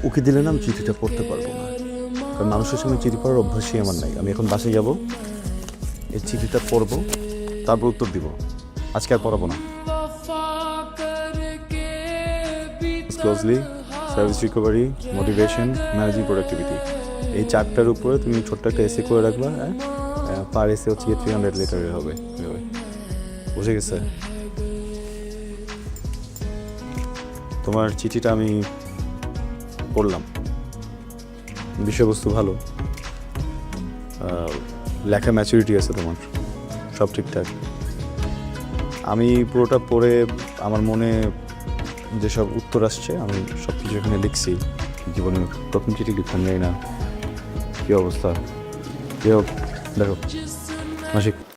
ওকে দিলে না আমি চিঠিটা পড়তে পারবো না, কারণ মানুষের সঙ্গে চিঠি পড়ার অভ্যাসই আমার নাই। আমি এখন বাসায় যাব, এই চিঠিটা পড়বো, তারপর উত্তর দিব। আজকে আর পড়াবো না। Closely, service recovery, motivation, managing productivity, এই চারটার উপরে তুমি ছোট্ট একটা এসে করে রাখবা। পার এসে হচ্ছে 300 লেটারের হবে। বুঝে গেছে? তোমার চিঠিটা আমি পড়লাম, বিষয়বস্তু ভালো, লেখা ম্যাচুরিটি আছে তোমার, সব ঠিকঠাক। আমি পুরোটা পড়ে আমার মনে যেসব উত্তর আসছে আমি সব কিছু এখানে লিখছি। জীবনের প্রথম চিঠি লিখতাম, জানি না কী অবস্থা। কী হোক, দেখো মাসিক।